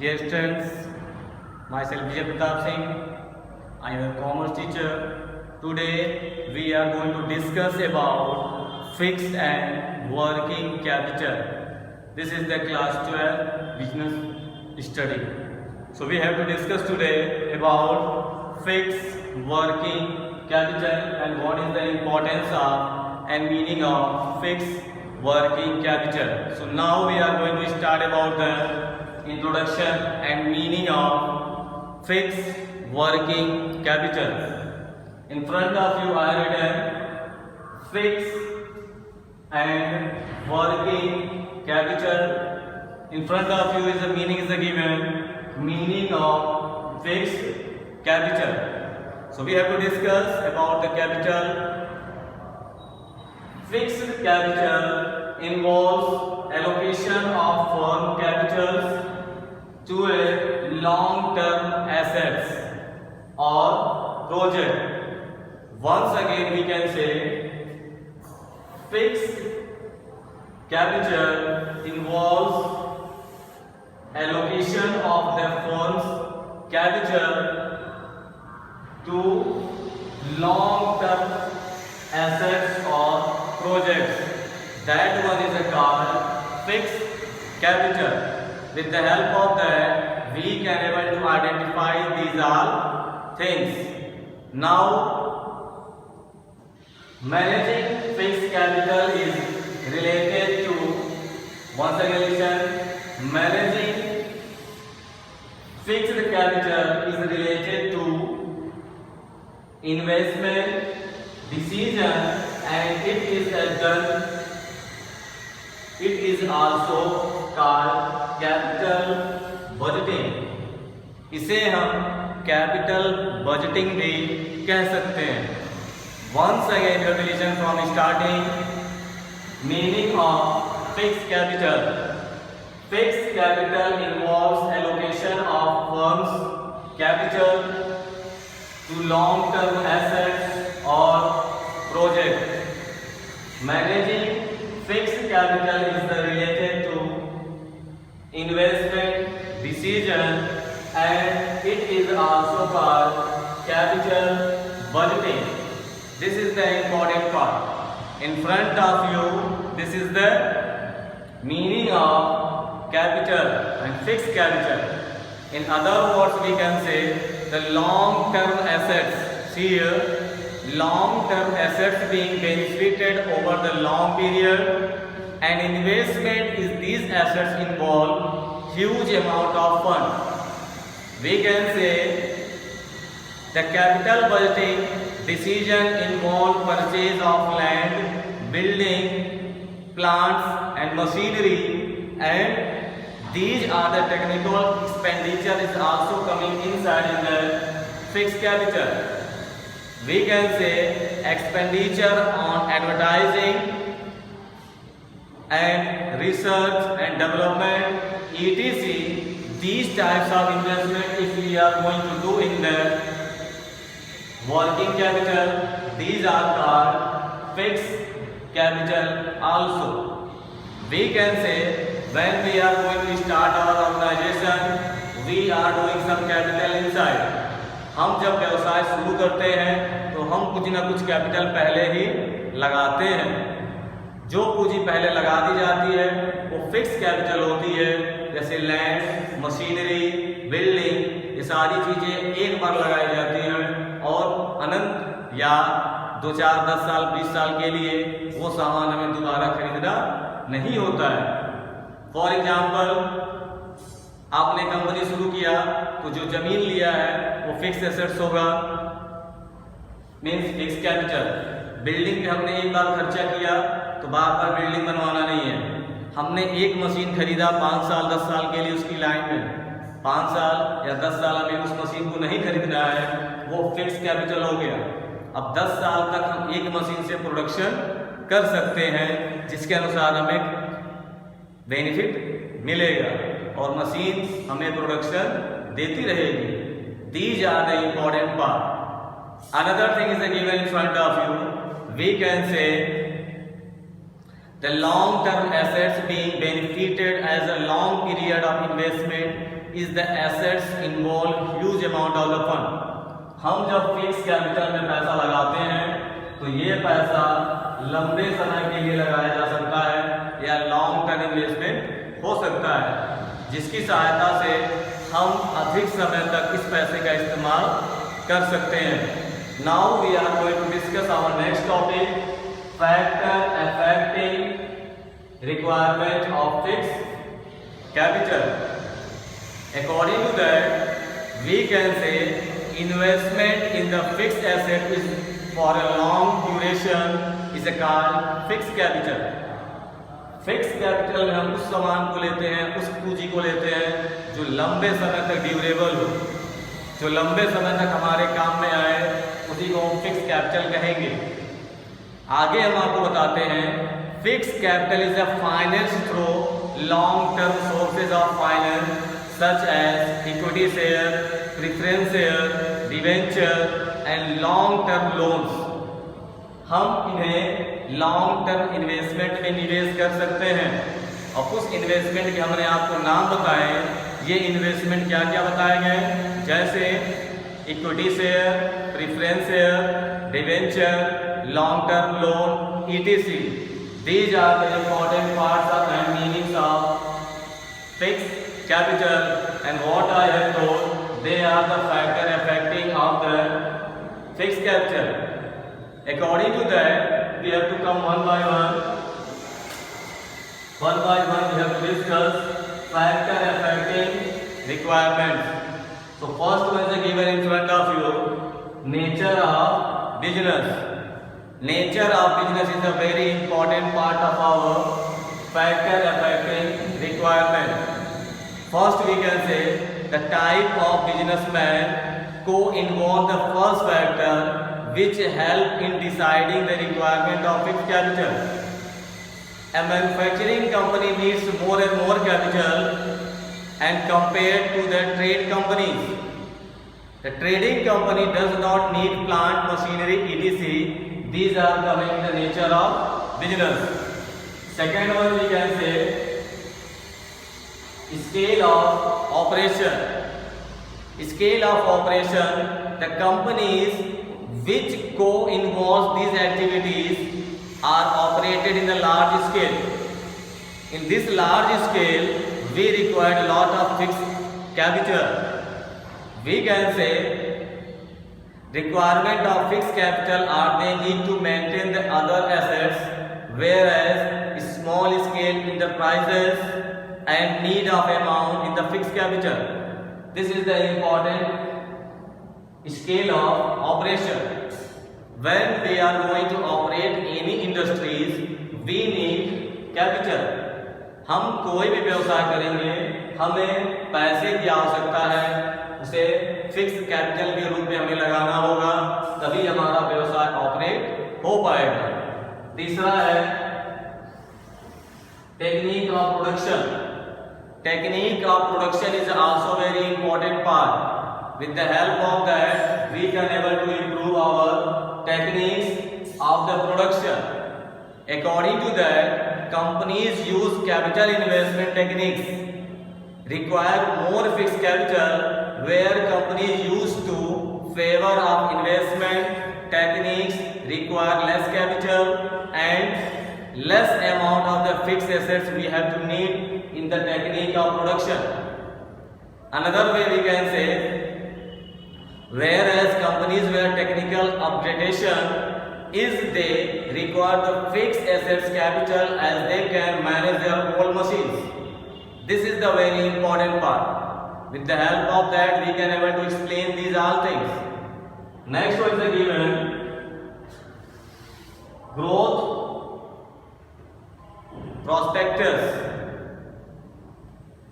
Dear students, myself Vijay Pratap Singh. I am a commerce teacher. Today we are going to discuss about fixed and working capital. This is the class 12 business study. So we have to discuss today about fixed working capital and what is the importance of and meaning of fixed working capital. So now we are going to start about the introduction and meaning of fixed working capital. In front of you I have written fixed and working capital. In front of you is the meaning is the given meaning of fixed capital. So we have to discuss about the capital. Fixed capital involves allocation of firm capitals to a long-term assets or project. Once again we can say fixed capital involves allocation of the firm's capital to long-term assets or projects. That one is called fixed capital. With the help of that, we can able to identify these all things. Now, managing fixed capital is related to, once again listen, managing fixed capital is related to investment decision, and it is also called capital budgeting. इसे हम capital budgeting भी कह सकते हैं. Once again revision from starting. Meaning of fixed capital. Fixed capital involves allocation of firm's capital to long term assets और project. Managing fixed capital is the related to investment decision, and it is also called capital budgeting. This is the important part. In front of you, this is the meaning of capital and fixed capital. In other words, we can say the long term assets. See here, long term assets being benefited over the long period, and investment is these assets involve huge amount of fund. We can say the capital budgeting decision involve purchase of land, building, plants and machinery, and these are the technical expenditure is also coming inside in the fixed capital. We can say expenditure on advertising and research and development, etc. These types of investment, if we are going to do in the working capital, these are called fixed capital also. We can say when we are going to start our organization, we are doing some capital inside. हम जब व्यवसाय शुरू करते हैं तो हम कुछ ना कुछ कैपिटल पहले ही लगाते हैं. जो पूंजी पहले लगा दी जाती है वो फिक्स कैपिटल होती है. जैसे लैंड, मशीनरी, बिल्डिंग, ये सारी चीज़ें एक बार लगाई जाती हैं और अनंत या 2, 4, 10 साल 20 साल के लिए वो सामान हमें दोबारा खरीदना नहीं होता है. फॉर एग्जाम्पल, आपने कंपनी शुरू किया तो जो जमीन लिया है वो फिक्स एसेट्स होगा, मीन्स फिक्स कैपिटल. बिल्डिंग पे हमने एक बार खर्चा किया तो बार बार बिल्डिंग बनवाना नहीं है. हमने एक मशीन खरीदा 5 साल 10 साल के लिए उसकी लाइन में, 5 साल या 10 साल हमें उस मशीन को नहीं खरीदना है, वो फिक्स कैपिटल हो गया. अब 10 साल तक हम एक मशीन से प्रोडक्शन कर सकते हैं जिसके अनुसार हमें बेनिफिट मिलेगा और मशीन हमें प्रोडक्शन देती रहेगी. These are the important part. Another thing is given in front of you. We can say the long term assets being benefited as a long period of investment is the assets involve huge amount of the fund. हम जब fix capital में पैसा लगाते हैं तो ये पैसा लंबे समय के लिए लगाया जा सकता है या लॉन्ग टर्म इन्वेस्टमेंट हो सकता है, जिसकी सहायता से हम अधिक समय तक इस पैसे का इस्तेमाल कर सकते हैं। Now we are going to discuss our next topic, factor affecting requirement of fix capital. According to that, we can say investment in the fixed asset is for a long duration is called fixed capital. Fix capital में हम उस सामान को लेते हैं, उस पूंजी को लेते हैं जो लंबे समय तक ड्यूरेबल हो, जो लंबे समय तक हमारे काम में आए, उसी को हम फिक्स कैपिटल कहेंगे। आगे हम आपको बताते हैं, fix capital is a finance through long term sources of finance such as equity share, preference share, debenture and long term loans। हम इन्हें लॉन्ग टर्म इन्वेस्टमेंट में निवेश कर सकते हैं और कुछ इन्वेस्टमेंट के हमने आपको नाम बताए। ये इन्वेस्टमेंट क्या क्या बताए गए, जैसे equity share, preference share, debenture, long term loan, etc. These are the important parts of and meanings of fixed capital, and what I have told, they are the factor affecting of the fixed capital. According to that, we have to come one by one. One by one we have to discuss factor affecting requirements. So first one is given in front of you, nature of business. Nature of business is a very important part of our factor affecting requirement. First we can say the type of businessman co-involve the first factor which help in deciding the requirement of fixed capital. A manufacturing company needs more and more capital and compared to the trade companies. The trading company does not need plant, machinery, etc. These are coming the nature of business. Second one we can say scale of operation. Scale of operation, the companies which co-involve these activities are operated in a large scale. In this large scale, we require a lot of fixed capital. We can say requirement of fixed capital are they need to maintain the other assets, whereas small scale enterprises and need of amount in the fixed capital. This is the important scale of operation. When we are going to operate any industries, we need capital. हम कोई भी व्यवसाय करेंगे, हमें पैसे की आवश्यकता है, उसे फिक्स कैपिटल के रूप में हमें लगाना होगा, तभी हमारा व्यवसाय ऑपरेट हो पाएगा। तीसरा है technique of production. Technique of production is also very important part. With the help of that, we can able to improve our techniques of the production. According to that, companies use capital investment techniques, require more fixed capital, where companies used to favor of investment techniques require less capital and less amount of the fixed assets we have to need in the technique of production. Another way we can say, whereas companies where technical upgradation is they require the fixed assets capital as they can manage their whole machines. This is the very important part. With the help of that, we can able to explain these all things. Next one is given growth prospectus.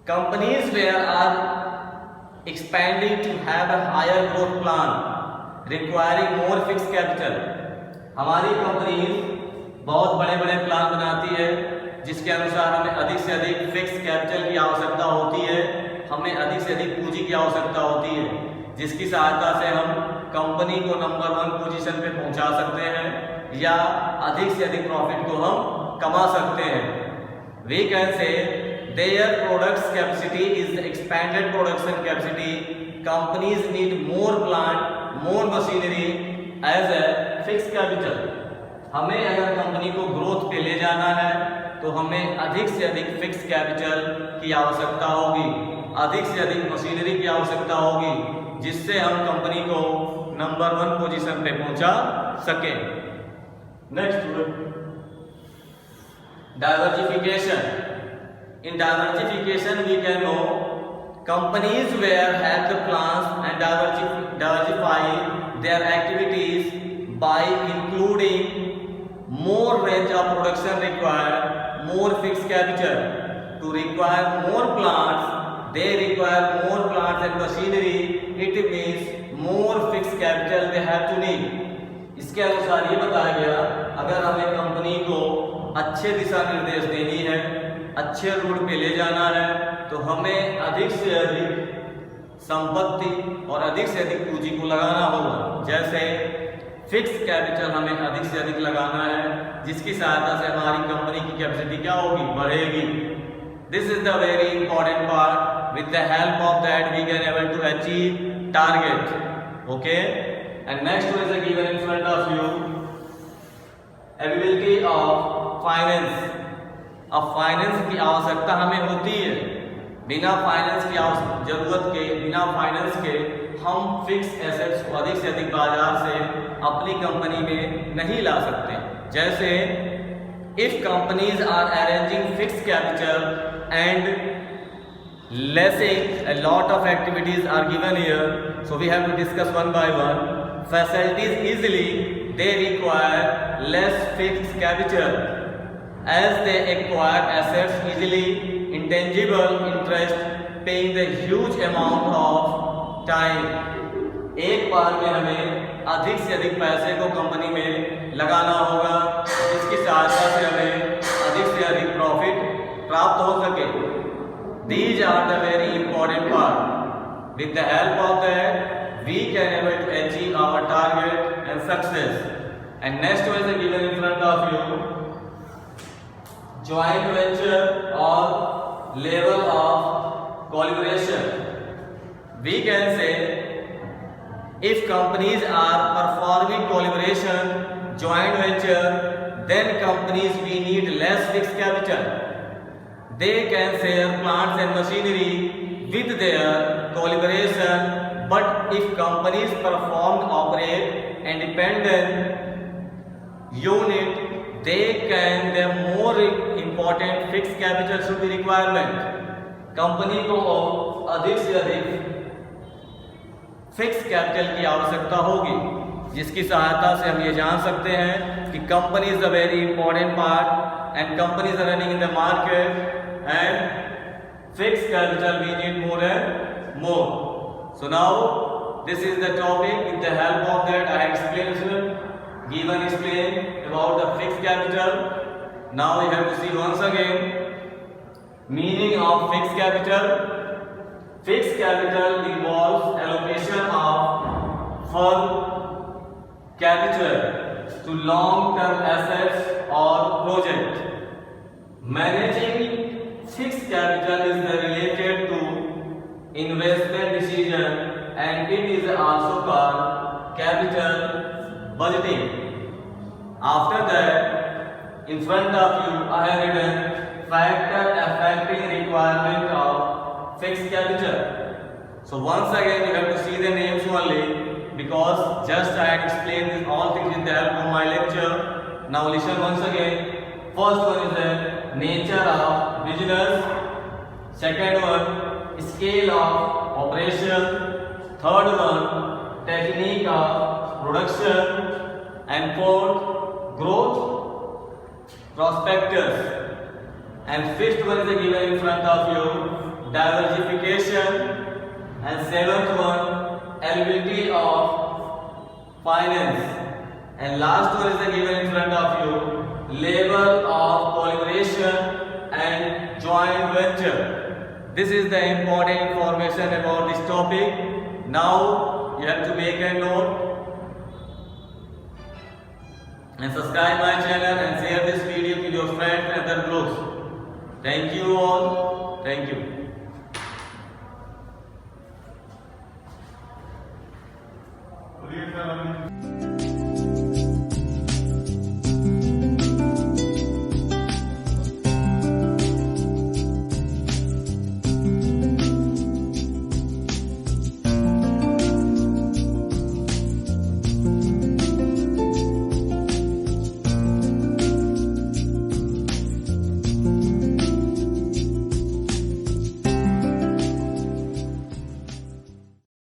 Companies where are expanding to have a higher growth plan, requiring more fixed capital. हमारी company बहुत बड़े बड़े plan बनाती है जिसके अनुसार हमें अधिक से अधिक फिक्स कैपिटल की आवश्यकता होती है, हमें अधिक से अधिक पूंजी की आवश्यकता होती है, जिसकी सहायता से हम कंपनी को नंबर 1 पोजीशन पे पहुंचा सकते हैं या अधिक से अधिक प्रॉफिट को हम कमा सकते हैं। We can say their products capacity is expanded production capacity, companies need more plant, more machinery as a fixed capital. हमें अगर कंपनी को ग्रोथ पे ले जाना है तो हमें अधिक से अधिक फिक्स कैपिटल की आवश्यकता होगी, अधिक से अधिक मशीनरी की आवश्यकता होगी, जिससे हम कंपनी को नंबर 1 पोजीशन पे पहुंचा सकें। Next, diversification. In diversification we can know companies where have the plans and diversify their activities by including more range of production required more fixed capital. To require more plants, they require more plants and machinery. It means more fixed capital they have to need. इसके अनुसार ये बताया गया, अगर हमें company को अच्छे दिशा निर्देश देनी है, अच्छे रूट पे ले जाना है, तो हमें अधिक से अधिक संपत्ति और अधिक से अधिक पूंजी को लगाना होगा। जैसे फिक्स कैपिटल हमें अधिक से अधिक लगाना है, जिसकी सहायता से हमारी कंपनी की कैपेसिटी क्या होगी, बढ़ेगी। This is the very important part. With the help of that we can able to achieve target. Okay, and next is given in front of you, availability of finance. अब finance की आवश्यकता हमें होती है, बिना फाइनेंस की जरूरत के, बिना फाइनेंस के हम फिक्स एसेट्स को अधिक से अधिक बाजार से अपनी कंपनी में नहीं ला सकते। जैसे if companies are arranging fix capital and leasing a lot of activities are given here, so we have to discuss one by one. Facilities easily, they require less fixed capital as they acquire assets easily, intangible interest paying the huge amount of time. एक बार में हमें अधिक से अधिक पैसे को company में लगाना होगा, जिसकी सहायता से हमें अधिक से अधिक प्रॉफिट प्राप्त हो सके। These are the very important part. With the help of that, we can able to achieve our target and success. And next one is given in front of you. Joint venture or level of collaboration. We can say if companies are performing collaboration, joint venture, then companies we need less fixed capital. They can share plants and machinery with their collaboration, but if companies operate independent unit, they can the more important fixed capital should be requirement. Company को अधिक से अधिक fix capital की आवश्यकता होगी, जिसकी सहायता से हम ये जान सकते हैं कि company is a very important part and companies are running in the market and fix capital we need more and more. So now this is the topic. With the help of that I explain about the fixed capital. Now you have to see once again meaning of fixed capital. Fixed capital involves allocation of firm capital to long-term assets or project. Managing fixed capital is related to investment decision and it is also called capital budgeting. After that, in front of you I have written factor affecting requirement of fixed capital. So once again you have to see the names only, because just I had explained this all things with the help of my lecture. Now listen once again. First one is the nature of business. Second one, scale of operation. Third one, technique of production. And fourth, growth prospectus. And fifth one is given in front of you, diversification. And seventh one, availability of finance. And last one is given in front of you, level of collaboration and joint venture. This is the important information about this topic. Now you have to make a note and subscribe my channel and share this video to your friends and other groups. Thank you all. Thank you. बोलिए sir.